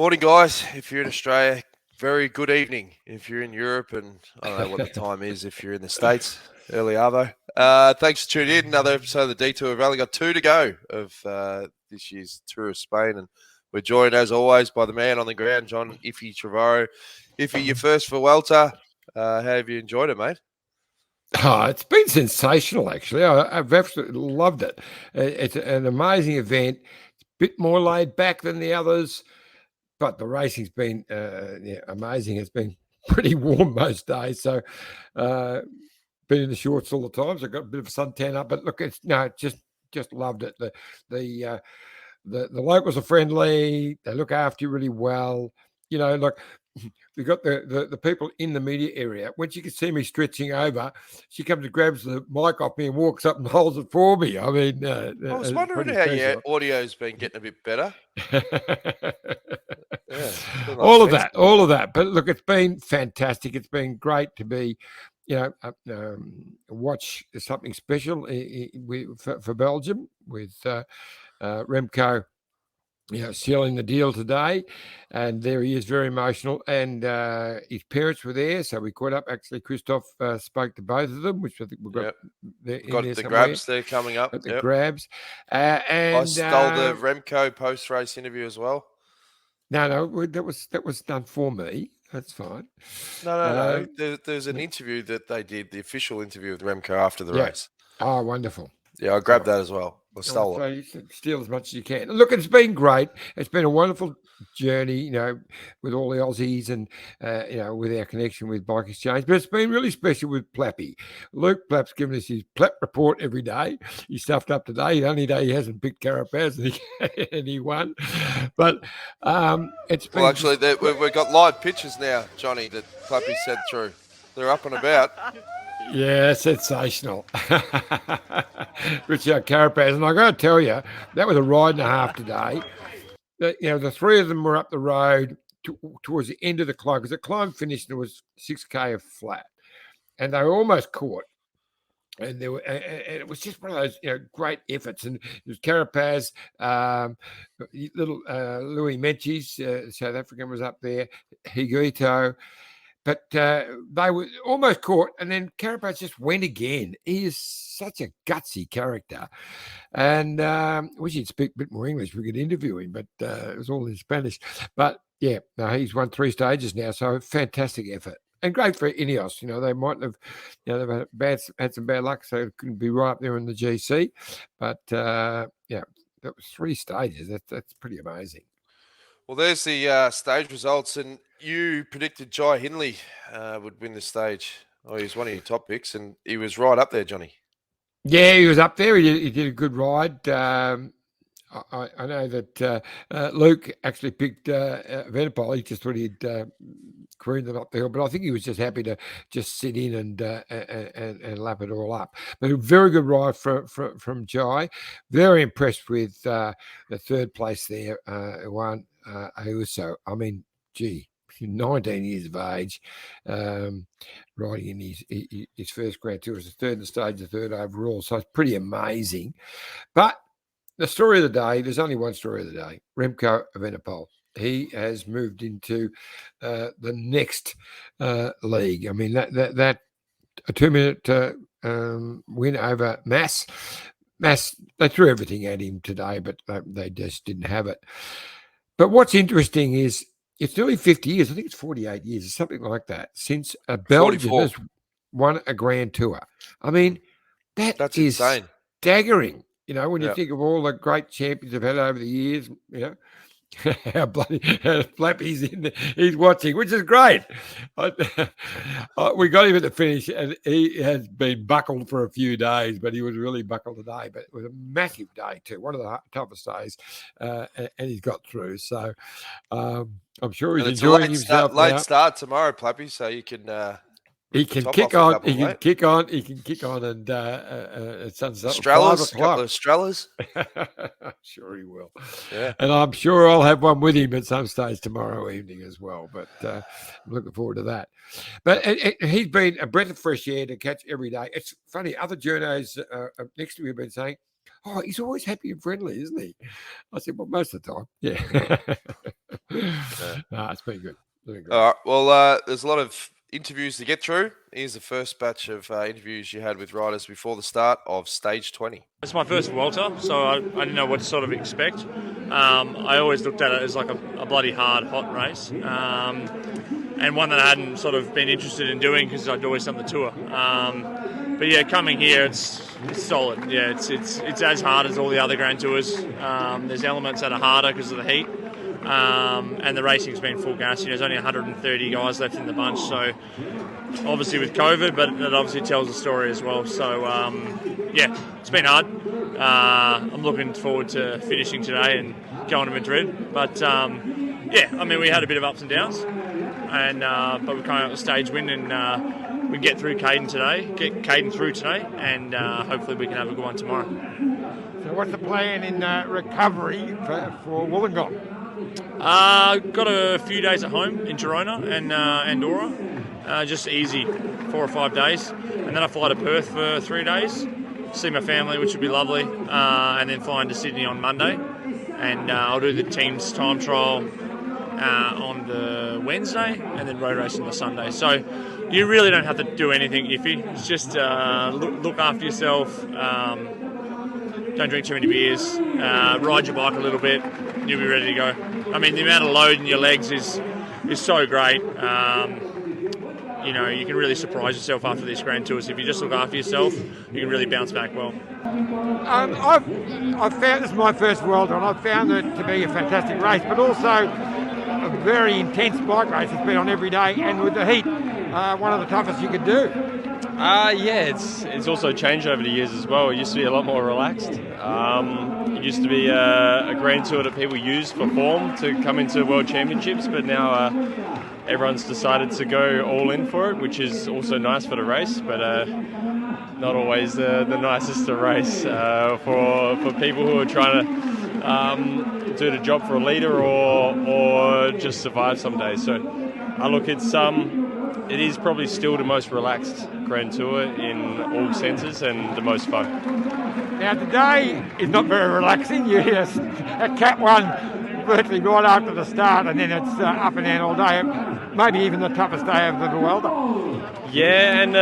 Morning, guys. If you're in Australia, very good evening. If you're in Europe, and I don't know what the time is if you're in the States, early arvo. Thanks for tuning in. Another episode of The Detour. We've only got 2 to go of this year's Tour of Spain, and we're joined, as always, by the man on the ground, John Iffy Trevorrow. Iffy, you're first for Welter. How have you enjoyed it, mate? Oh, it's been sensational, actually. I've absolutely loved it. It's an amazing event. It's a bit more laid back than the others, but the racing's been amazing. It's been pretty warm most days, so been in the shorts all the time. So I got a bit of a suntan up, but look, just loved it. The locals are friendly. They look after you really well. You know, like we got the people in the media area. When she can see me stretching over, she comes and grabs the mic off me and walks up and holds it for me. I mean, I was wondering how your audio's been getting a bit better. All of that. But look, it's been fantastic. It's been great to be, watch something special for Belgium with Remco, sealing the deal today, and there he is, very emotional, and his parents were there, so we caught up. Actually, Christoph spoke to both of them, which I think we've got the grabs there coming up. The grabs, and I stole the Remco post-race interview as well. No, that was done for me. That's fine. No. There's an interview that they did, the official interview with Remco after the race. Oh, wonderful. Yeah, I grabbed that as well. I stole it. So you steal as much as you can. Look, it's been great. It's been a wonderful journey, with all the Aussies and, with our connection with Bike Exchange. But it's been really special with Plappy. Luke Plapp's given us his Plapp report every day. He stuffed up today. The only day he hasn't picked Carapaz and he won. But it's been... Well, actually, we've got live pictures now, Johnny, that Plappy sent through. They're up and about. Yeah, sensational. Richard Carapaz. And I got to tell you, that was a ride and a half today. The 3 of them were up the road towards the end of the climb, because the climb finished and it was 6K of flat. And they were almost caught. And it was just one of those great efforts. And it was Carapaz, little Louis Menchis, South African, was up there, Higuito. But they were almost caught, and then Carapaz just went again. He is such a gutsy character. And I wish he'd speak a bit more English. We could interview him, but it was all in Spanish. But, he's won 3 stages now, so fantastic effort. And great for Ineos. They might have, they've had some bad luck, so it couldn't be right up there in the GC. But, that was 3 stages. That's pretty amazing. Well, there's the stage results, and you predicted Jai Hindley would win the stage. Oh, he was one of your top picks, and he was right up there, Johnny. Yeah, he was up there. He did a good ride. I know that Luke actually picked Evenepoel. He just thought he'd crooned them up the hill, but I think he was just happy to just sit in and lap it all up. But a very good ride from Jai. Very impressed with the 3rd place there, Juan Ayuso. I mean, 19 years of age, riding in his first Grand Tour as a 3rd in the stage, the 3rd overall. So it's pretty amazing. But the story of the day, there's only one story of the day. Remco Evenepoel. He has moved into the next league. I mean, that a 2-minute win over Mass. They threw everything at him today, but they just didn't have it. But what's interesting is it's nearly 50 years. I think it's 48 years or something like that since a Belgian has won a Grand Tour. I mean, that's insane. Staggering. When you think of all the great champions have had over the years, how bloody Flappy's he's watching, which is great. We got him at the finish, and he has been buckled for a few days, but he was really buckled today. But it was a massive day too, one of the toughest days, and he's got through. So I'm sure he's enjoying himself. Late start tomorrow, Plappy, so you can. He can kick on. He can kick on. And it's couple of Strellas. I'm sure he will. Yeah, and I'm sure I'll have one with him at some stage tomorrow evening as well. But I'm looking forward to that. But he's been a breath of fresh air to catch every day. It's funny. Other journos next to me have been saying, "Oh, he's always happy and friendly, isn't he?" I said, "Well, most of the time, yeah." No, it's been good. Been good. All right. Well, there's a lot of interviews to get through. Here's the first batch of interviews you had with riders before the start of stage 20. It's my first Vuelta, so I didn't know what to sort of expect. I always looked at it as like a bloody hard, hot race, and one that I hadn't sort of been interested in doing because I'd always done the tour. But yeah, coming here, it's solid. Yeah, it's as hard as all the other Grand Tours. There's elements that are harder because of the heat. And the racing's been full gas. There's only 130 guys left in the bunch, so obviously with COVID, but it obviously tells a story as well. So yeah, it's been hard. I'm looking forward to finishing today and going to Madrid. But yeah, I mean, we had a bit of ups and downs, and but we're coming out with a stage win, and we get through Caden through today, and hopefully we can have a good one tomorrow. So what's the plan in recovery for Wollongong? Got a few days at home in Girona and Andorra, just easy 4 or 5 days, and then I fly to Perth for 3 days, see my family, which would be lovely, and then flying to Sydney on Monday, and I'll do the team's time trial on the Wednesday, and then road race on the Sunday. So you really don't have to do anything iffy. It's just look after yourself. Don't drink too many beers. Ride your bike a little bit. You'll be ready to go. I mean, the amount of load in your legs is so great. You know, you can really surprise yourself after these Grand Tours. If you just look after yourself, you can really bounce back well. I've found this is my first World, and I've found it to be a fantastic race, but also a very intense bike race. It's been on every day, and with the heat, one of the toughest you could do. Yeah, it's also changed over the years as well. It used to be a lot more relaxed. It used to be a Grand Tour that people used for form to come into World Championships, but now everyone's decided to go all in for it, which is also nice for the race, but not always the nicest to race for people who are trying to do the job for a leader or just survive some days. So look, it is probably still the most relaxed Grand Tour in all senses and the most fun. Now today is not very relaxing. You just at Cat 1 virtually right after the start, and then it's up and down all day. Maybe even the toughest day of the Vuelta. Yeah, and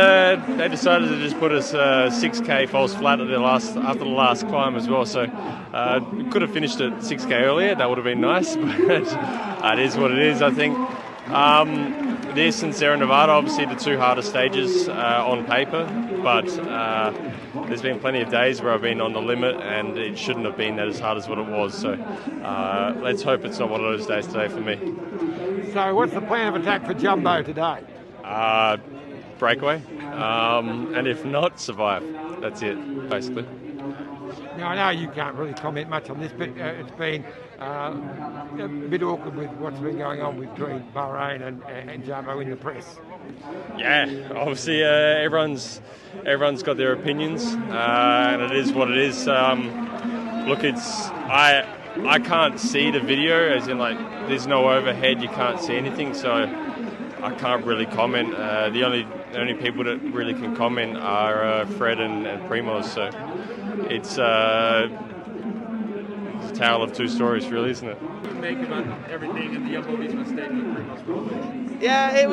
they decided to just put us 6k false flat after the last climb as well. So we could have finished at 6k earlier. That would have been nice, but it is what it is, I think. This and Sierra Nevada, obviously the two hardest stages on paper, but there's been plenty of days where I've been on the limit and it shouldn't have been that as hard as what it was. So let's hope it's not one of those days today for me. So what's the plan of attack for Jumbo today? Breakaway, and if not, survive. That's it, basically. Now, I know you can't really comment much on this, but it's been a bit awkward with what's been going on between Bahrain and Jumbo in the press. Yeah, obviously everyone's got their opinions, and it is what it is. Look, I can't see the video, as in like there's no overhead, you can't see anything, so I can't really comment. The only people that really can comment are Fred and Primoz. So it's a tale of two stories, really, isn't it? Make about everything in the Jumbo Visma statement, Primoz Roglic. Yeah, it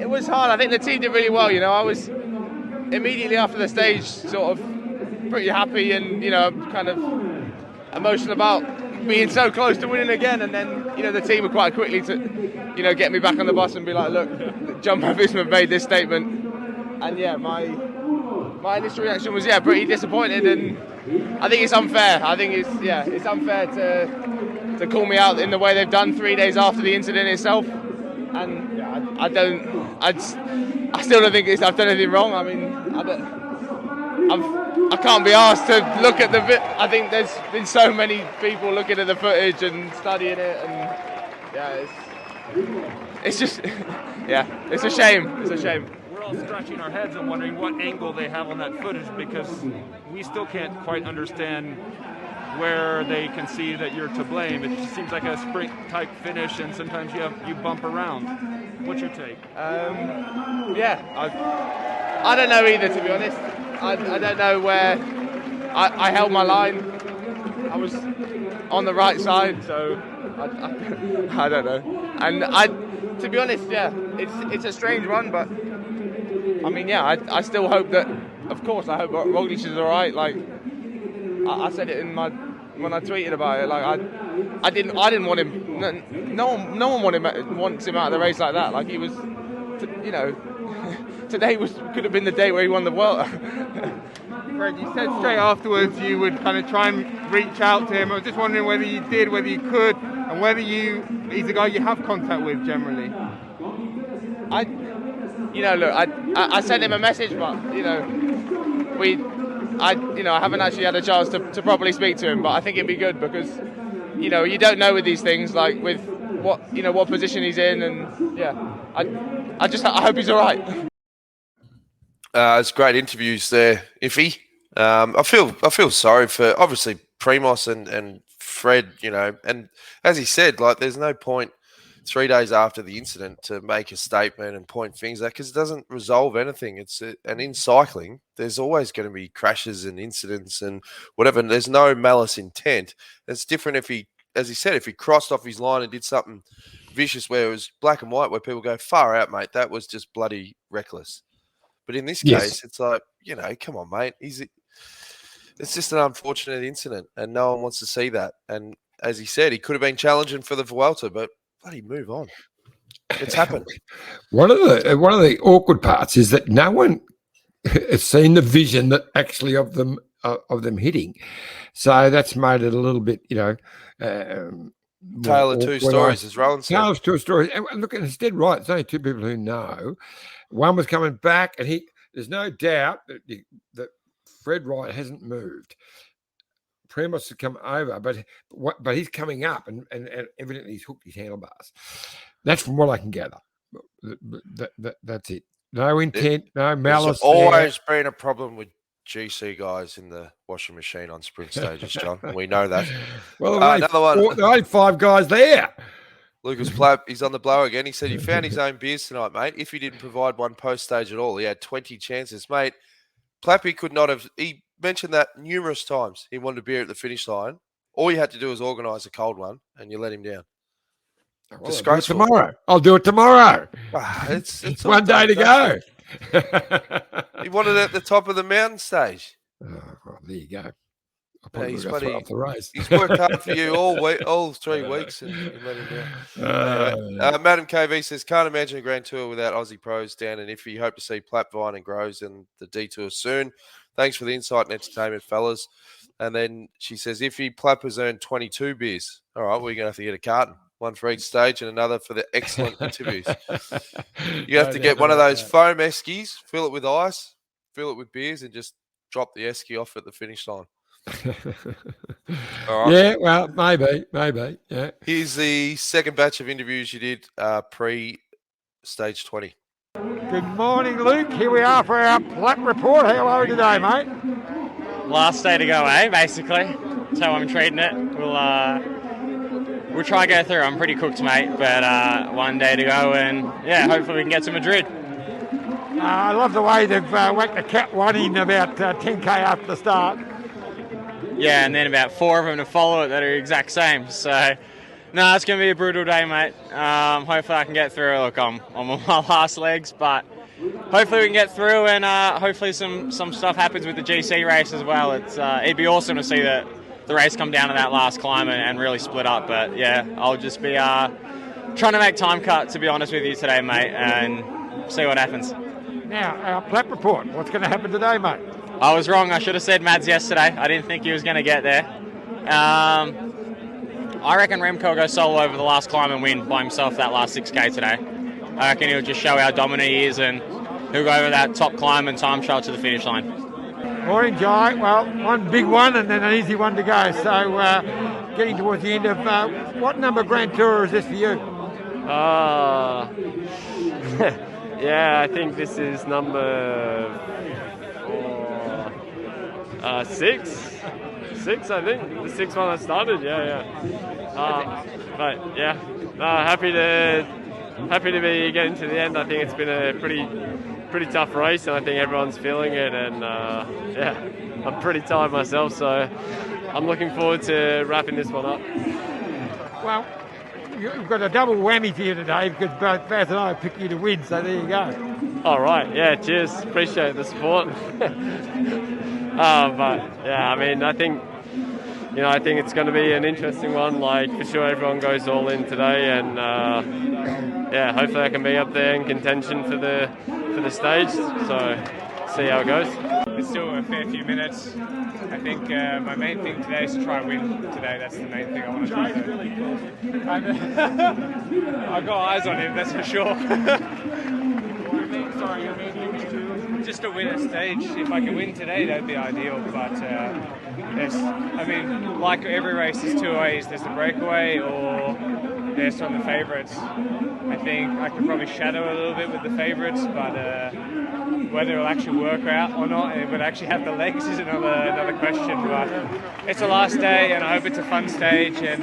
was hard. I think the team did really well. You know, I was immediately after the stage sort of pretty happy and kind of emotional about being so close to winning again, and then the team were quite quickly to get me back on the bus and be like, look, Jumbo Visma made this statement, and yeah, my initial reaction was pretty disappointed, and I think it's unfair. I think it's unfair to call me out in the way they've done 3 days after the incident itself, and I still don't think I've done anything wrong. I mean, I can't be asked to look at the I think there's been so many people looking at the footage and studying it, and it's just it's a shame. It's a shame. We're all scratching our heads and wondering what angle they have on that footage, because we still can't quite understand where they can see that you're to blame. It seems like a sprint type finish, and sometimes you bump around. What's your take? I don't know either, to be honest. I don't know where I held my line. I was on the right side, so I don't know. And to be honest, yeah, it's a strange one, but I mean, yeah, I still hope that. Of course, I hope Roglic is all right. Like I said it when I tweeted about it. Like I didn't want him. No one wants him out of the race like that. Like he was, today could have been the day where he won the World. Fred, you said straight afterwards you would kind of try and reach out to him. I was just wondering whether you did, whether you could, and whether he's a guy you have contact with generally. I sent him a message, but I haven't actually had a chance to properly speak to him. But I think it'd be good because you don't know with these things, like with what position he's in, and yeah, I hope he's all right. It's great interviews there, Iffy. I feel sorry for obviously Primoz and Fred, and as he said, like there's no point 3 days after the incident to make a statement and point fingers at because it doesn't resolve anything. And in cycling, there's always going to be crashes and incidents and whatever. And there's no malice intent. It's different if if he crossed off his line and did something vicious where it was black and white, where people go, far out, mate, that was just bloody reckless. But in this case, it's like, come on, mate. It's just an unfortunate incident and no one wants to see that. And as he said, he could have been challenging for the Vuelta, but bloody move on. It's happened. One of the awkward parts is that no one has seen the vision that actually of them hitting. So that's made it a little bit, Tale of two stories, as Roland said. Tale of two stories. And look, it's dead right. It's only two people who know. One was coming back, and there's no doubt that Fred Wright hasn't moved. Primoz has come over, but he's coming up, and evidently he's hooked his handlebars. That's from what I can gather. That's it. No intent, no malice. There's always been a problem with GC guys in the washing machine on sprint stages, John. We know that. Well, another one. There ain't 5 guys there. Lucas Plapp, he's on the blower again. He said he found his own beers tonight, mate. If he didn't provide one post-stage at all, he had 20 chances. Mate, Plappy could not have... He mentioned that numerous times. He wanted a beer at the finish line. All you had to do was organise a cold one, and you let him down. Well, disgraceful. I'll do it tomorrow. It's one day to go. He wanted it at the top of the mountain stage. Well, there you go. He's off the race. He's worked hard for you all 3 weeks, and you let him down. Madam KV says, can't imagine a Grand Tour without Aussie pros. Dan and Iffy, hope to see Plapp, Vine and Groves and the detour soon. Thanks for the insight and entertainment, fellas. And then she says, Iffy, Plapp has earned 22 beers. All right, we're going to have to get a carton. One for each stage and another for the excellent interviews. You have to get one of those foam eskies, fill it with ice, fill it with beers, and just drop the esky off at the finish line. All right. Yeah, well, maybe. Yeah. Here's the second batch of interviews you did pre-stage 20. Good morning, Luke. Here we are for our Plapp report. How are we today, mate? Last day to go, basically. That's how I'm treating it. We'll try and go through. I'm pretty cooked, mate, but 1 day to go, and yeah, hopefully we can get to Madrid. I love the way they've whacked the cat one in about 10k after the start. Yeah, and then about 4 of them to follow it that are exact same. So, no, it's going to be a brutal day, mate. Hopefully I can get through. Look, I'm on my last legs, but hopefully we can get through, and hopefully some stuff happens with the GC race as well. It'd be awesome to see the race come down to that last climb and really split up. But, yeah, I'll just be trying to make time cut, to be honest with you today, mate, and see what happens. Now, our Plapp report. What's going to happen today, mate? I was wrong. I should have said Mads yesterday. I didn't think he was going to get there. I reckon Remco will go solo over the last climb and win by himself that last 6K today. I reckon he'll just show how dominant he is, and he'll go over that top climb and time trial to the finish line. Morning, Jai. Well, one big one and then an easy one to go. So getting towards the end of... what number Grand Tour is this for you? Yeah, I think this is number 6, I think. The 6th one I started, yeah. But yeah, happy to be getting to the end. I think it's been a pretty tough race, and I think everyone's feeling it. And yeah, I'm pretty tired myself, so I'm looking forward to wrapping this one up. Well, you've got a double whammy for you today because both Baz and I picked you to win, so there you go. All right, yeah, cheers. Appreciate the support. But yeah, I mean, I think it's going to be an interesting one. Like, for sure, everyone goes all in today, and yeah, hopefully I can be up there in contention for the stage. So, see how it goes. It's still a fair few minutes. I think my main thing today is to try and win today. That's the main thing I want to do. I've got eyes on him, that's for sure. Just to win a stage. If I can win today, that'd be ideal. But I mean, like every race, there's two ways. There's the breakaway, or there's from the favourites. I think I could probably shadow a little bit with the favourites, but whether it'll actually work out or not, it would actually have the legs is another question. But it's the last day, and I hope it's a fun stage, and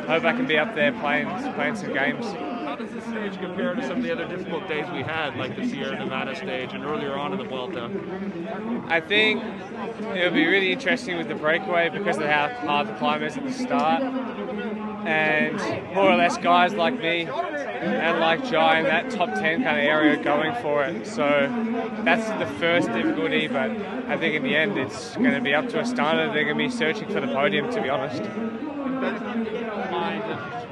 hope I can be up there playing some games. How does this stage compare to some of the other difficult days we had, like the Sierra Nevada stage and earlier on in the Vuelta? I think it'll be really interesting with the breakaway because of how hard the climb is at the start, and more or less guys like me and like Jai in that top 10 kind of area going for it. So that's the first difficulty, but I think in the end it's going to be up to Astana. They're going to be searching for the podium, to be honest.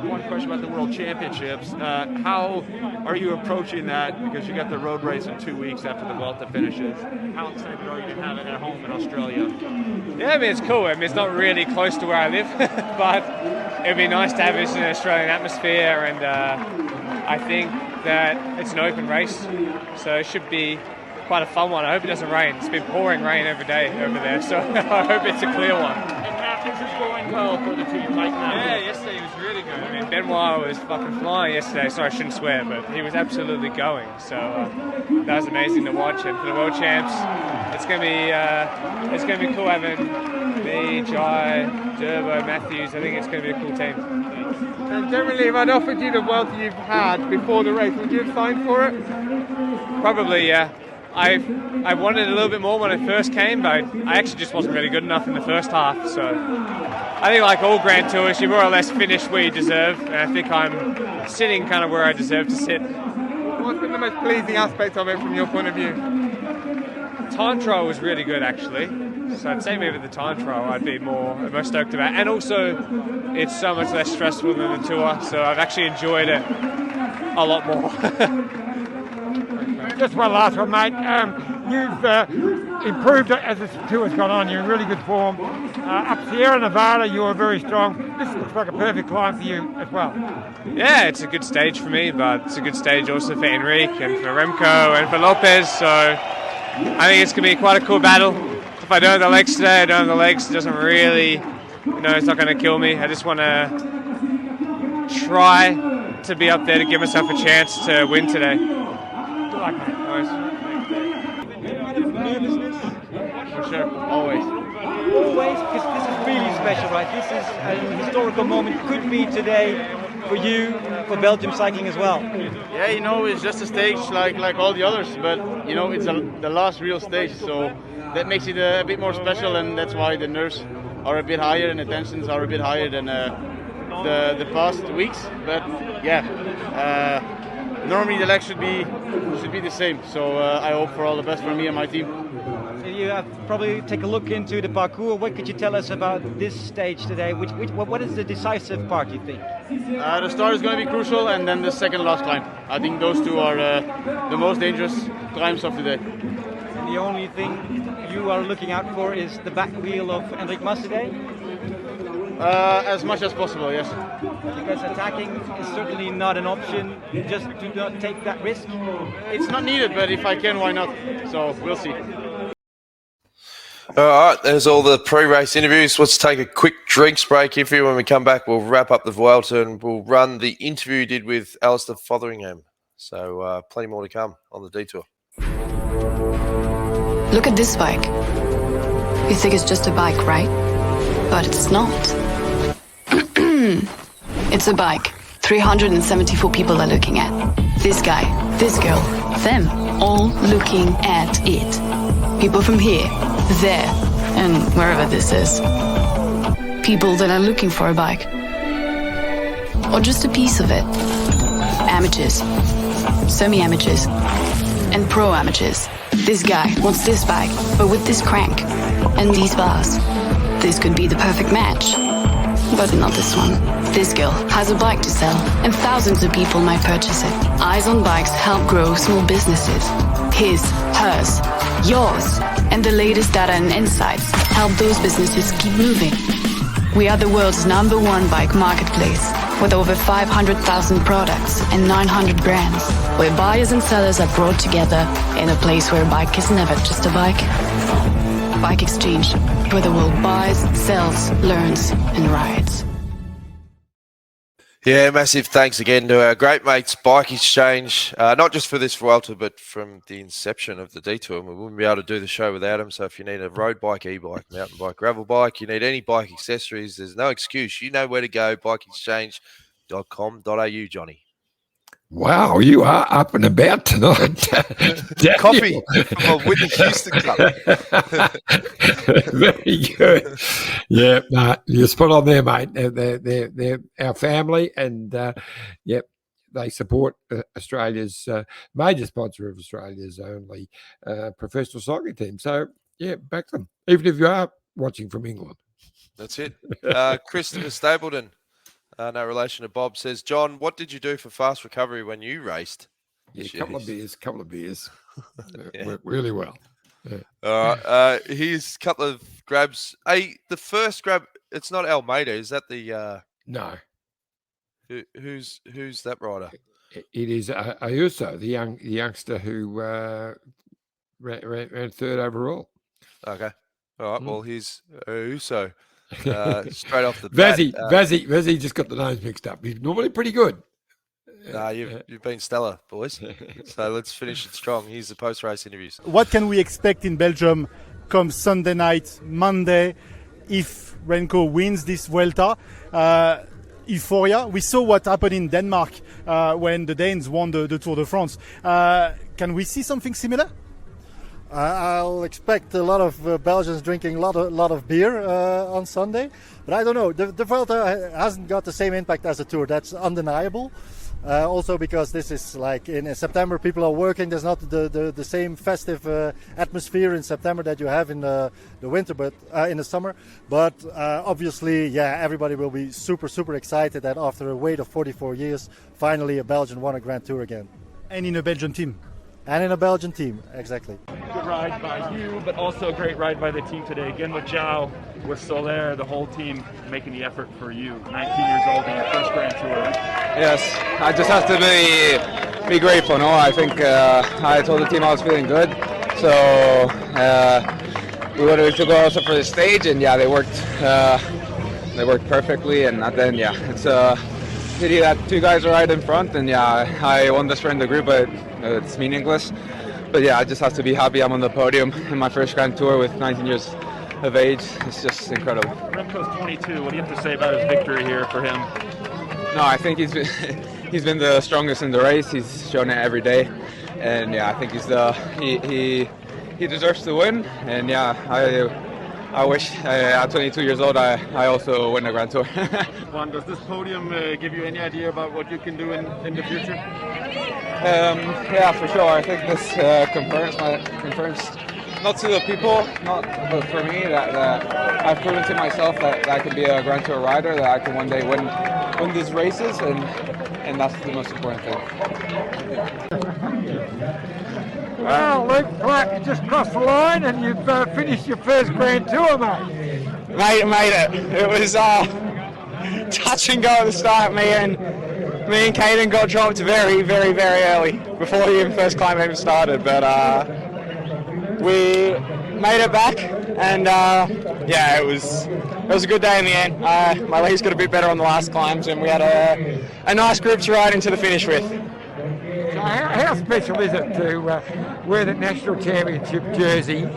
One question about the World Championships. How are you approaching that? Because you got the road race in 2 weeks after the Vuelta finishes. How excited are you to have it at home in Australia? Yeah, I mean, it's cool. I mean, it's not really close to where I live, but it'd be nice to have this in an Australian atmosphere, and I think that it's an open race, so it should be quite a fun one. I hope it doesn't rain. It's been pouring rain every day over there, so I hope it's a clear one. Is this going well for the team right now? Yeah, yesterday was really good. I mean, Benoit was fucking flying yesterday. Sorry, I shouldn't swear, but he was absolutely going. So that was amazing to watch. And for the World Champs, it's gonna be cool having me, Jai, Durbo, Matthews. I think it's gonna be a cool team. And generally, if I'd offered you the wealth you've had before the race, would you have signed for it? Probably, yeah. I wanted a little bit more when I first came, but I actually just wasn't really good enough in the first half. So I think, like all Grand Tours, you more or less finish where you deserve, and I think I'm sitting kind of where I deserve to sit. What's been the most pleasing aspect of it from your point of view? Time trial was really good, actually. So I'd say maybe the time trial I'd be most stoked about. And also, it's so much less stressful than the tour, so I've actually enjoyed it a lot more. Just one last one, mate. You've improved as the tour has gone on. You're in really good form. Up Sierra Nevada, you were very strong. This looks like a perfect climb for you as well. Yeah, it's a good stage for me, but it's a good stage also for Enrique and for Remco and for Lopez. So I think it's going to be quite a cool battle. If I don't have the legs today, I don't have the legs. It doesn't really, it's not going to kill me. I just want to try to be up there to give myself a chance to win today. For sure, always. Always, because this is really special, right? This is a historical moment. Could be today for you, for Belgium cycling as well. Yeah, it's just a stage like all the others, but it's the last real stage, so that makes it a bit more special, and that's why the nerves are a bit higher and the tensions are a bit higher than the past weeks. But yeah. Normally the legs should be the same, so I hope for all the best for me and my team. So you have probably take a look into the parcours. What could you tell us about this stage today? What is the decisive part, you think? The start is going to be crucial, and then the second last climb. I think those two are the most dangerous climbs of the day. And the only thing you are looking out for is the back wheel of Enric Mas today? As much as possible, yes. Because attacking is certainly not an option, just do not take that risk. It's not needed, but if I can, why not? So we'll see. All right, there's all the pre-race interviews. Let's take a quick drinks break. Iffy, when we come back, we'll wrap up the Vuelta and we'll run the interview you did with Alistair Fotheringham. So plenty more to come on the detour. Look at this bike. You think it's just a bike, right? But it's not. It's a bike 374 people are looking at. This guy, this girl, them, all looking at it. People from here, there, and wherever this is. people that are looking for a bike. Or just a piece of it. Amateurs, semi-amateurs, and pro-amateurs. This guy wants this bike, but with this crank and these bars. This could be the perfect match. But not this one. This girl has a bike to sell, and thousands of people might purchase it. Eyes on Bikes help grow small businesses. His, hers, yours, and the latest data and insights help those businesses keep moving. We are the world's #1 bike marketplace, with over 500,000 products and 900 brands, where buyers and sellers are brought together in a place where a bike is never just a bike. Bike Exchange, where the world buys, sells, learns, and rides. Yeah, massive thanks again to our great mates, Bike Exchange, not just for this Vuelta, but from the inception of the detour. We wouldn't be able to do the show without them. So if you need a road bike, e-bike, mountain bike, gravel bike, you need any bike accessories, there's no excuse. You know where to go, bikeexchange.com.au, Johnny. Wow, you are up and about tonight. Coffee from a Whitney Houston cup. Very good. Yeah, you're spot on there, mate. They're our family, and they support Australia's major sponsor of Australia's only professional cycling team. So, yeah, back them, even if you are watching from England. That's it. Christopher Stapleton. No relation to Bob, says, John, what did you do for fast recovery when you raced? Yeah, a couple of beers. Worked really well. Yeah. All right. Here's a couple of grabs. Hey, the first grab, it's not Almeida. Is that the... No. Who's that rider? It is Ayuso, the youngster who ran third overall. Okay. All right. Well, here's Ayuso. Straight off the bat. Vazzy just got the names mixed up. He's normally pretty good. You've been stellar, boys. So let's finish it strong. Here's the post-race interviews. What can we expect in Belgium come Sunday night, Monday, if Remco wins this Vuelta? Euphoria. We saw what happened in Denmark when the Danes won the Tour de France. Can we see something similar? I'll expect a lot of Belgians drinking a lot of beer on Sunday, but I don't know. The Vuelta hasn't got the same impact as the Tour. That's undeniable. Also because this is like in September, people are working. There's not the same festive atmosphere in September that you have in the winter, but in the summer. But obviously, everybody will be super excited that after a wait of 44 years, finally a Belgian won a Grand Tour again. And in a Belgian team. And in a Belgian team, exactly. Good ride by you, but also a great ride by the team today. Again with Zhao, with Soler, the whole team making the effort for you. 19 years old in your first Grand Tour. Yes, I just have to be grateful. No, I think I told the team I was feeling good, so we wanted to go also for the stage, and they worked perfectly. And then it's pity that two guys are right in front, and I won the sprint in the group, but it's meaningless. But I just have to be happy I'm on the podium in my first Grand Tour with 19 years of age. It's just incredible. Remco's 22. What do you have to say about his victory here for him? No, I think he's been the strongest in the race. He's shown it every day, and I think he deserves to win. And I wish at 22 years old I also win a Grand Tour. Juan, does this podium give you any idea about what you can do in the future? For sure. I think this confirms not to the people, but for me that I've proven to myself that I can be a Grand Tour rider, that I can one day win these races, and that's the most important thing. Well, Luke Clark, you just crossed the line and you've finished your first Grand Tour, mate. Made it. It was touch and go at the start. Me and Caden got dropped very early before the first climb even started, but we made it back, and it was a good day in the end. My legs got a bit better on the last climbs, and we had a nice group to ride into the finish with. So how special is it to wear the national championship jersey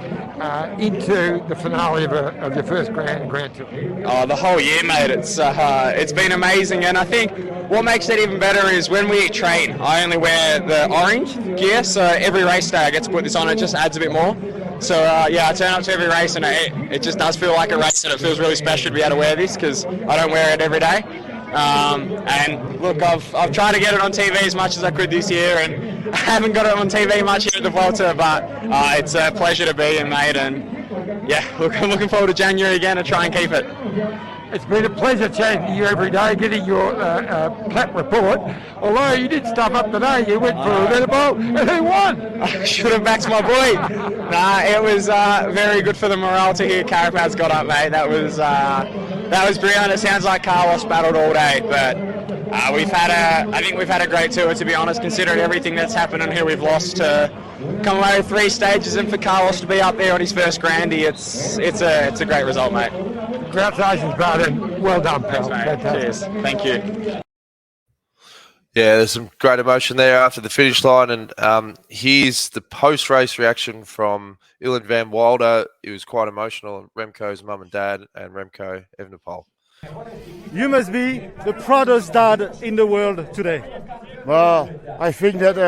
into the finale of your first Grand Tour? Oh, the whole year, mate. It's been amazing, and I think what makes it even better is when we train. I only wear the orange gear, so every race day I get to put this on. It just adds a bit more. So yeah, I turn up to every race, and it just does feel like a race, and it feels really special to be able to wear this because I don't wear it every day. And look, I've tried to get it on TV as much as I could this year, and I haven't got it on TV much here at the Vuelta, but it's a pleasure to be here, mate. And yeah, look, I'm looking forward to January again to try and keep it. It's been a pleasure chatting to you every day, getting your plat report. Although you did stuff up today, you went for Evenepoel, and who won? I should have backed my boy. Nah, it was very good for the morale to hear Carapaz got up, mate. That was brilliant. It sounds like Carlos battled all day, but I think we've had a great tour, to be honest, considering everything that's happened and who we've lost to come away with 3 stages, and for Carlos to be up there on his first Grandy, it's a great result, mate. Congratulations, brother. Well done, pal. Thanks, mate. Cheers. Thank you. Yeah, there's some great emotion there after the finish line, and here's the post-race reaction from Ilan van Wilder. It was quite emotional, and Remco's mum and dad, and Remco Evenepoel. You must be the proudest dad in the world today. Well, I think that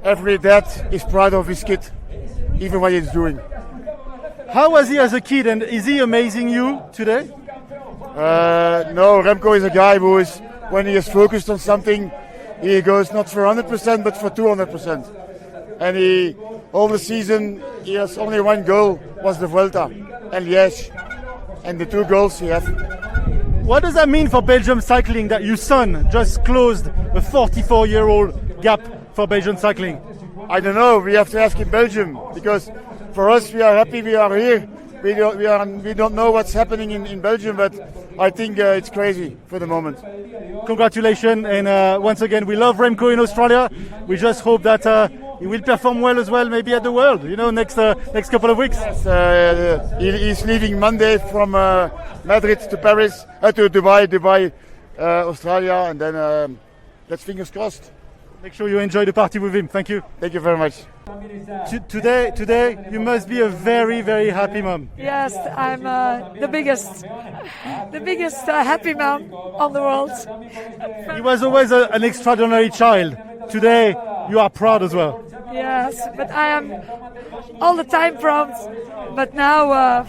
every dad is proud of his kid, even what he's doing. How was he as a kid, and is he amazing you today? No, Remco is a guy who is, when he is focused on something, he goes not for 100% but for 200%. And all the season, he has only one goal, was the Vuelta and Liège. And the 2 goals he has. What does that mean for Belgium cycling that your son just closed a 44-year-old gap for Belgian cycling? I don't know, we have to ask in Belgium, because for us, we are happy we are here. We don't know what's happening in Belgium, but I think it's crazy for the moment. Congratulations, and once again, we love Remco in Australia. We just hope that he will perform well as well, maybe at the World, next couple of weeks. Yes, he's leaving Monday from Madrid to Paris, to Dubai, Australia, and then let's fingers crossed. Make sure you enjoy the party with him. Thank you. Thank you very much. Today, you must be a very, very happy mom. Yes, I'm the biggest happy mom on the world. He was always an extraordinary child. Today, you are proud as well. Yes, but I am all the time proud. But now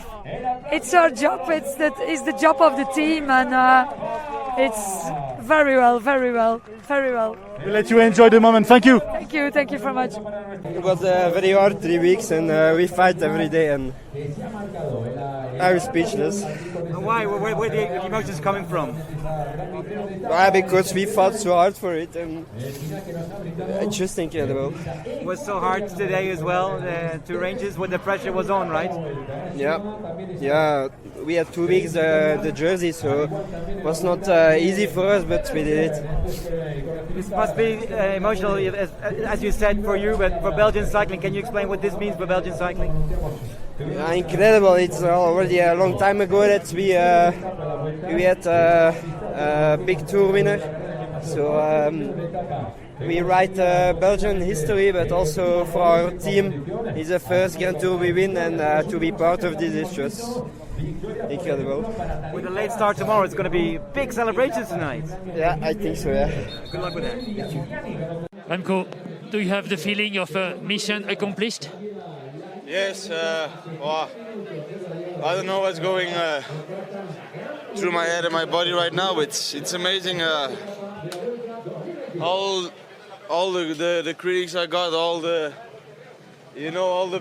it's our job. It's the job of the team, and it's very well. We'll let you enjoy the moment. Thank you. Thank you very much. It was very hard 3 weeks, and we fight every day, and I'm speechless. Why? Where the emotions coming from? Because we fought so hard for it, and it's just incredible. It was so hard today as well, 2 ranges when the pressure was on, right? Yeah. We had 2 weeks the jersey, so it was not easy for us, but we did it. This must be emotional, as you said, for you, but for Belgian cycling. Can you explain what this means for Belgian cycling? Incredible! It's already a long time ago that we had a big tour winner. So we write Belgian history, but also for our team, it's the first Grand Tour we win, and to be part of this is just incredible. With a late start tomorrow, it's going to be big celebrations tonight. Yeah, I think so. Yeah. Good luck with that. Thank you. Remco, do you have the feeling of mission accomplished? Yes. Well, I don't know what's going through my head and my body right now. It's amazing. All the critics I got, all the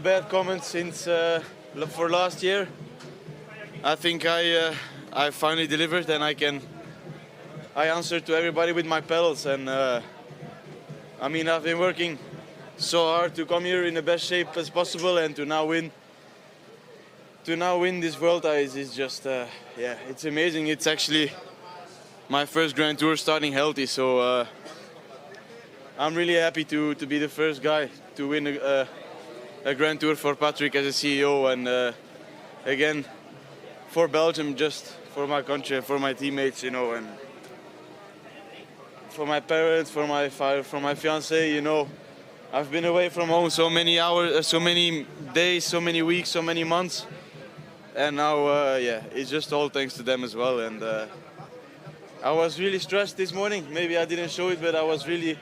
bad comments since for last year. I think I finally delivered, and I answered to everybody with my pedals, and I've been working so hard to come here in the best shape as possible, and to now win this Vuelta is just it's amazing. It's actually my first Grand Tour starting healthy, so I'm really happy to be the first guy to win a Grand Tour for Patrick as a CEO, and again for Belgium, just for my country, for my teammates, and for my parents, for my fiancée, I've been away from home so many hours, so many days, so many weeks, so many months, and now it's just all thanks to them as well. And I was really stressed this morning. Maybe I didn't show it, but I was really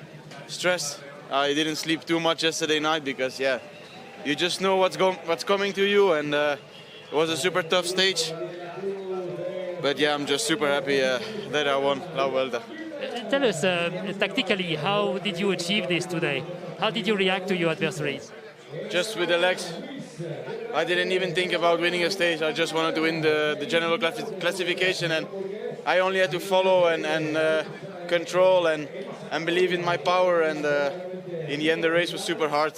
stressed. I didn't sleep too much yesterday night because you just know what's coming to you, and it was a super tough stage. But yeah, I'm just super happy that I won La Vuelta. Tell us, tactically, how did you achieve this today? How did you react to your adversaries? Just with the legs. I didn't even think about winning a stage. I just wanted to win the general classification, and I only had to follow and control and believe in my power. And in the end, the race was super hard,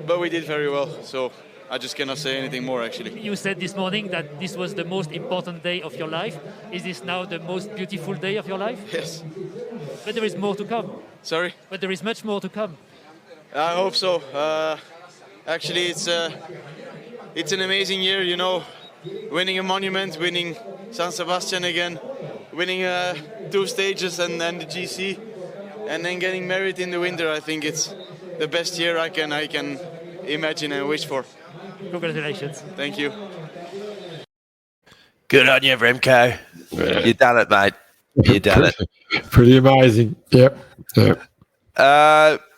but we did very well. So I just cannot say anything more, actually. You said this morning that this was the most important day of your life. Is this now the most beautiful day of your life? Yes. But there is more to come. Sorry? But there is much more to come. I hope so. Actually, it's an amazing year, you know. Winning a monument, winning San Sebastian again, winning 2 stages and then the GC, and then getting married in the winter. I think it's the best year I can imagine and wish for. Congratulations. Thank you. Good on you, Remco. You done it, mate. You done it. Pretty amazing. Yep.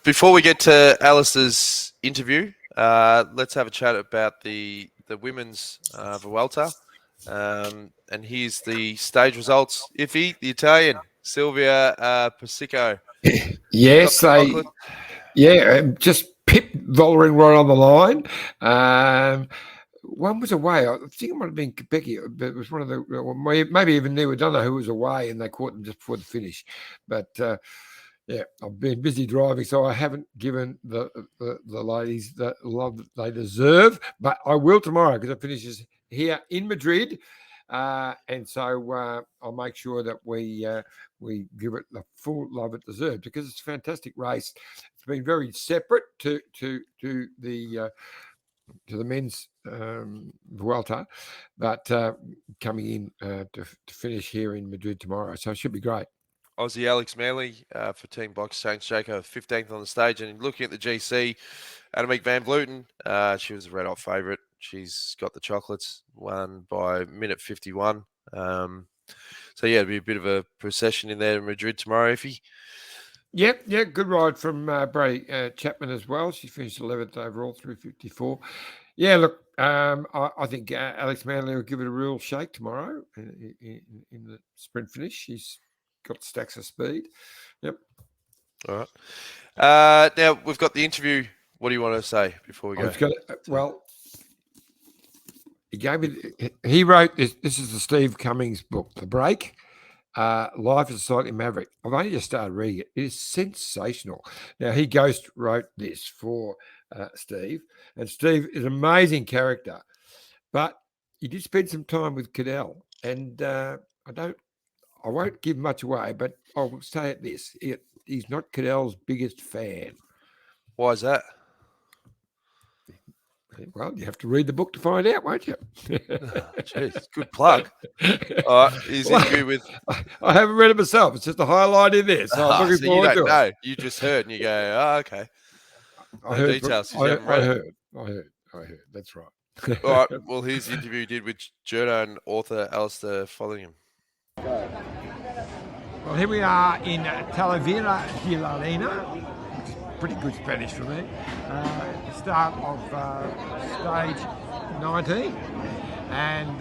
Before we get to Alistair's interview, let's have a chat about the women's Vuelta. And here's the stage results. Iffy, the Italian, Silvia Pasico. Yes, just Pip Vollering right on the line. One was away. I think it might have been Becky, but it was one of the, maybe even Neil Dunno who was away, and they caught them just before the finish. But yeah, I've been busy driving, so I haven't given the ladies the love that they deserve. But I will tomorrow because it finishes here in Madrid, and so I'll make sure that we give it the full love it deserves because it's a fantastic race. It's been very separate to the men's Vuelta, but coming in to finish here in Madrid tomorrow, so it should be great. Aussie Alex Manley for Team Box Change Jaco, 15th on the stage. And looking at the GC, Annemiek van Vleuten, she was a red hot favourite. She's got the chocolates, won by minute 51. So yeah, it'll be a bit of a procession in there in Madrid tomorrow, Iffy. Yeah, good ride from Bray Chapman as well. She finished 11th overall through 54. Yeah, look, I think Alex Manley will give it a real shake tomorrow in the sprint finish. She's got stacks of speed. Yep. All right. Now we've got the interview. What do you want to say before we go? Well, he wrote this. This is the Steve Cummings book, The Break. Life as a Cycling Maverick. I've only just started reading it. It is sensational. Now, he ghost wrote this for Steve, and Steve is an amazing character, but he did spend some time with Cadell, and I won't give much away, but I'll say it this. He's not Cadell's biggest fan. Why is that? Well, you have to read the book to find out, won't you? Jeez, good plug. All right, his interview with... I haven't read it myself. It's just a highlight in there, so I'm looking forward to it. No, you just heard and you go, oh, okay. I heard. That's right. All right, well, here's the interview he did with journo and author Alistair Fotheringham. Well, here we are in Talavera de la Arena. Pretty good Spanish for me. Start of stage 19, and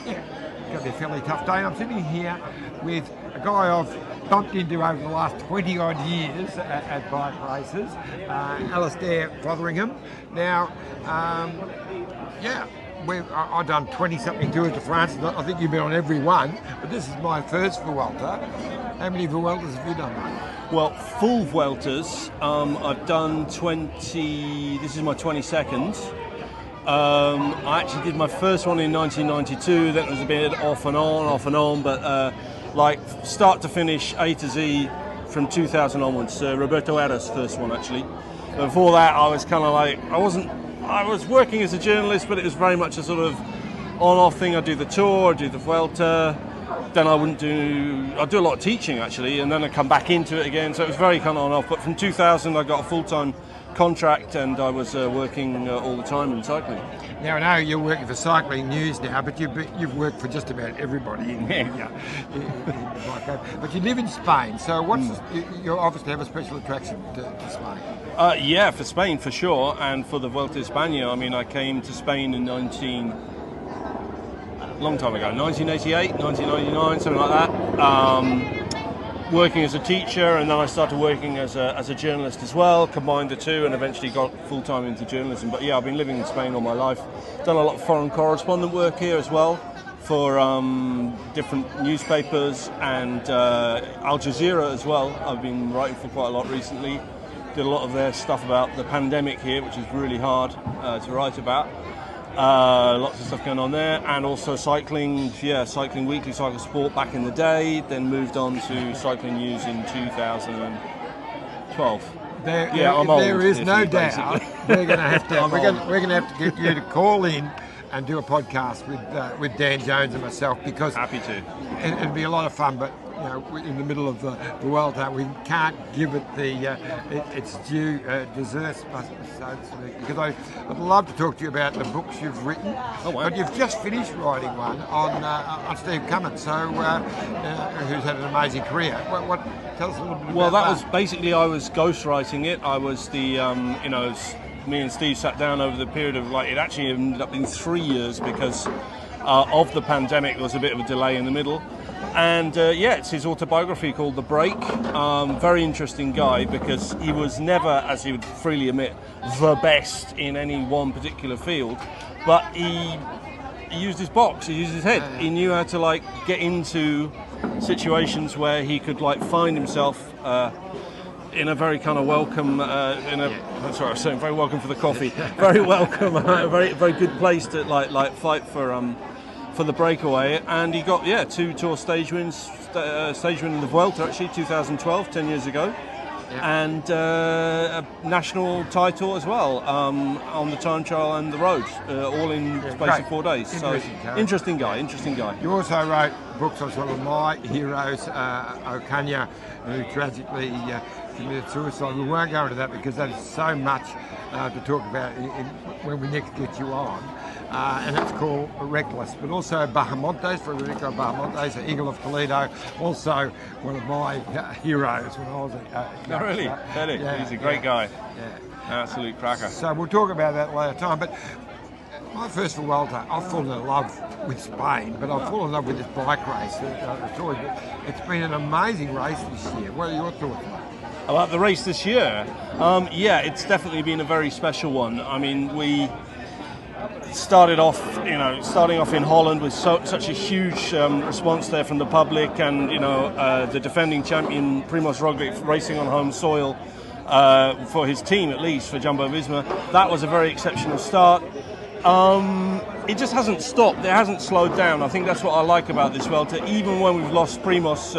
it's going to be a fairly tough day. I'm sitting here with a guy I've bumped into over the last 20 odd years at bike races, Alistair Fotheringham. Now, I've done 20-something Tours de France. I think you've been on every one, but this is my first Vuelta. How many Vueltas have you done, mate? Well, full Vueltas, I've done 20, this is my 22nd. I actually did my first one in 1992, that was a bit off and on, but like start to finish, A to Z from 2000 onwards. Roberto Ara's first one, actually. Before that, I was kind of like, I was working as a journalist, but it was very much a sort of on-off thing. I'd do the Tour, I'd do the Vuelta, then I'd do a lot of teaching actually, and then I'd come back into it again, so it was very kind of on-off. But from 2000 I got a full-time contract, and I was working all the time in cycling. Now, I know you're working for Cycling News now, but you've worked for just about everybody in the bike. But you live in Spain, so you obviously have a special attraction to Spain. Yeah, for Spain for sure, and for the Vuelta a España. I mean, I came to Spain in 1988, 1999, something like that. Working as a teacher, and then I started working as a journalist as well, combined the two, and eventually got full-time into journalism. But yeah, I've been living in Spain all my life. Done a lot of foreign correspondent work here as well for different newspapers, and Al Jazeera as well. I've been writing for quite a lot recently. Did a lot of their stuff about the pandemic here, which is really hard to write about. Lots of stuff going on there, and also cycling. Cycling Weekly, Cycle Sport back in the day. Then moved on to Cycling News in 2012. There is no doubt we're going to have to get you to call in and do a podcast with Dan Jones and myself, because happy to. It'd be a lot of fun, but in the middle of the Vuelta, we can't give it its due deserts, so to speak, because I'd love to talk to you about the books you've written. But you've just finished writing one on Steve Cummins, who's had an amazing career. Tell us a little bit about that. Well, that was basically, I was ghostwriting it. I was the, me and Steve sat down over the period of, it actually ended up being 3 years because of the pandemic. There was a bit of a delay in the middle. And it's his autobiography called The Break. Very interesting guy, because he was never, as he would freely admit, the best in any one particular field, but he used his box, he used his head. He knew how to get into situations where he could find himself in a very kind of welcome, I'm saying very welcome for the coffee, very welcome, very very good place to fight for the breakaway. And he got 2 Tour stage wins, stage win in the Vuelta actually 2012, 10 years ago, and a national title as well on the time trial and the road, all in the space of 4 days. Interesting guy. You also wrote books on some of my heroes, Ocaña, who tragically committed suicide. We won't go into that because that is so much to talk about when we next get you on. And it's called Reckless, but also Bahamontes, Federico Bahamontes, the Eagle of Toledo, also one of my heroes when I was really? He's a great guy. Absolute cracker. So we'll talk about that later time, but my first Vuelta, I've fallen in love with Spain, but I've fallen in love with this bike race. It's been an amazing race this year. What are your thoughts on it? About the race this year? It's definitely been a very special one. I mean, we starting off in Holland with such a huge response there from the public, and the defending champion Primož Roglič racing on home soil for his team, at least for Jumbo-Visma. That was a very exceptional start. It just hasn't stopped. It hasn't slowed down. I think that's what I like about this Vuelta. Even when we've lost Primož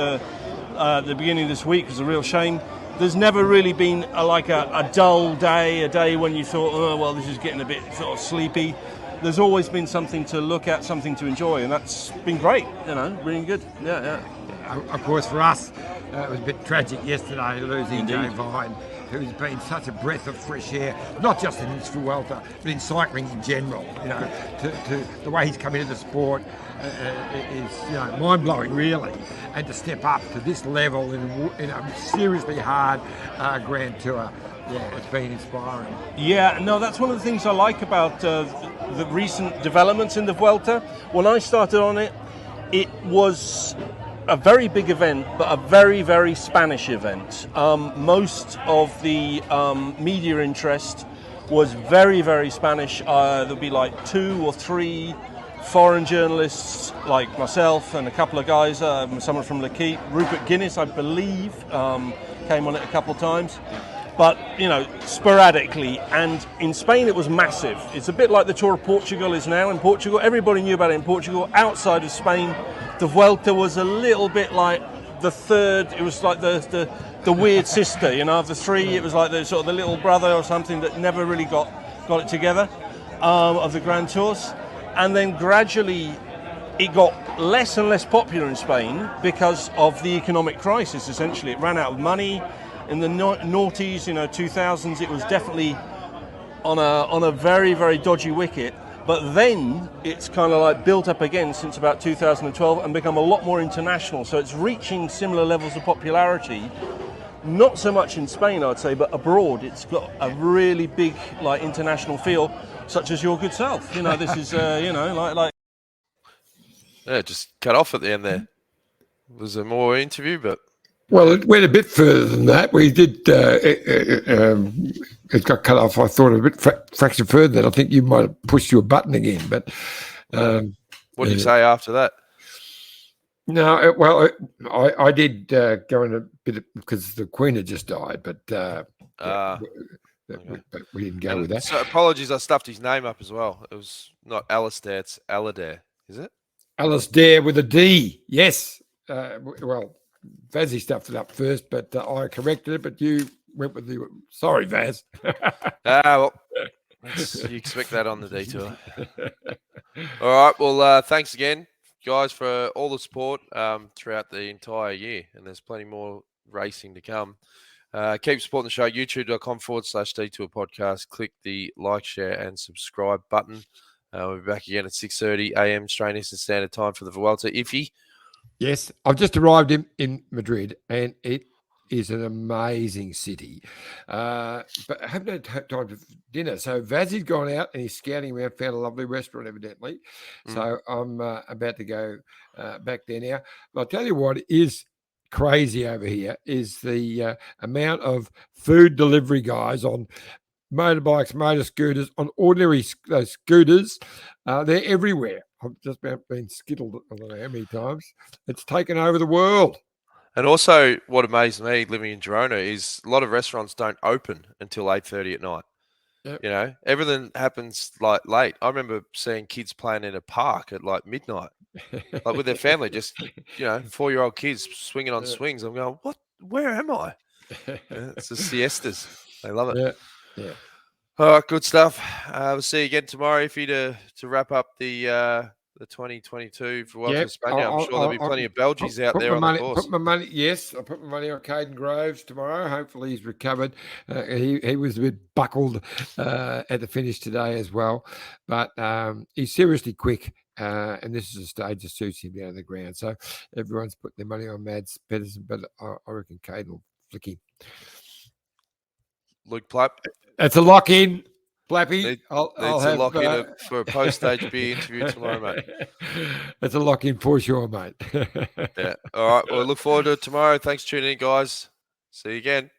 at the beginning of this week, it was a real shame. There's never really been a dull day, a day when you thought, this is getting a bit sort of sleepy. There's always been something to look at, something to enjoy, and that's been great, really good. Yeah. Of course, for us, it was a bit tragic yesterday, losing Jay Vine, who's been such a breath of fresh air, not just in this Vuelta, but in cycling in general. To the way he's come into the sport is mind-blowing, really, and to step up to this level in a seriously hard Grand Tour. It's been inspiring. That's one of the things I like about the recent developments in the Vuelta. When I started on it, it was a very big event, but a very, very Spanish event. Most of the media interest was very, very Spanish. There'll be 2 or 3 foreign journalists like myself and a couple of guys, someone from L'Equipe, Rupert Guinness, I believe, came on it a couple of times. But, sporadically. And in Spain, it was massive. It's a bit like the Tour of Portugal is now in Portugal. Everybody knew about it in Portugal. Outside of Spain, the Vuelta was a little bit like the third. It was like the weird sister, of the 3. It was like the sort of the little brother or something that never really got it together, of the Grand Tours. And then gradually it got less and less popular in Spain because of the economic crisis, essentially. It ran out of money. In the noughties, 2000s, it was definitely on a very, very dodgy wicket. But then it's kind of like built up again since about 2012 and become a lot more international. So it's reaching similar levels of popularity. Not so much in Spain, I'd say, but abroad, it's got a really big, like, international feel, such as your good self. This is, like. Yeah, just cut off at the end there. Was there more interview? But well, it went a bit further than that. We did. It got cut off. I thought a bit fraction further. Than I think you might have pushed your button again. But what did you say after that? No, I did go in a bit because the Queen had just died, but we didn't go with that. So apologies, I stuffed his name up as well. It was not Alistair, it's Alastair, is it? Alistair with a D, yes. Well, Vazzy stuffed it up first, but I corrected it, but you went with the... Sorry, Vaz. Well, you expect that on the detour. All right, well, thanks again, guys, for all the support throughout the entire year, and there's plenty more racing to come. Keep supporting the show, youtube.com/Detour Podcast. Click the like, share, and subscribe button. We'll be back again at 6:30 a.m. Australian Eastern Standard Time for the Vuelta. Iffy? Yes, I've just arrived in Madrid, and it is an amazing city. But I haven't had time for dinner. So Vazzy's gone out and he's scouting around, found a lovely restaurant, evidently. So I'm about to go back there now. But I'll tell you what is crazy over here is the amount of food delivery guys on motorbikes, motor scooters, on ordinary scooters. They're everywhere. I've just been skittled, I don't know how many times. It's taken over the world. And also, what amazed me living in Girona is a lot of restaurants don't open until 8:30 at night. Yep. Everything happens like late. I remember seeing kids playing in a park at like midnight, like with their family, just 4-year-old kids swinging on swings. I'm going, what? Where am I? It's the siestas. They love it. Yeah. All right, good stuff. We'll see you again tomorrow, Iffy, to wrap up the 2022 for Vuelta España. I'm sure there'll be plenty of Belgians out there on the course. I put my money on Caden Groves tomorrow. Hopefully he's recovered. He was a bit buckled at the finish today as well, but he's seriously quick. And this is a stage that suits him down on the ground. So everyone's putting their money on Mads Pedersen, but I reckon Caden will flick him. Luke Plapp. It's a lock-in, Plappy. I'll have a lock-in for a post-stage beer interview tomorrow, mate. It's a lock-in for sure, mate. Yeah. All right. Well, look forward to it tomorrow. Thanks for tuning in, guys. See you again.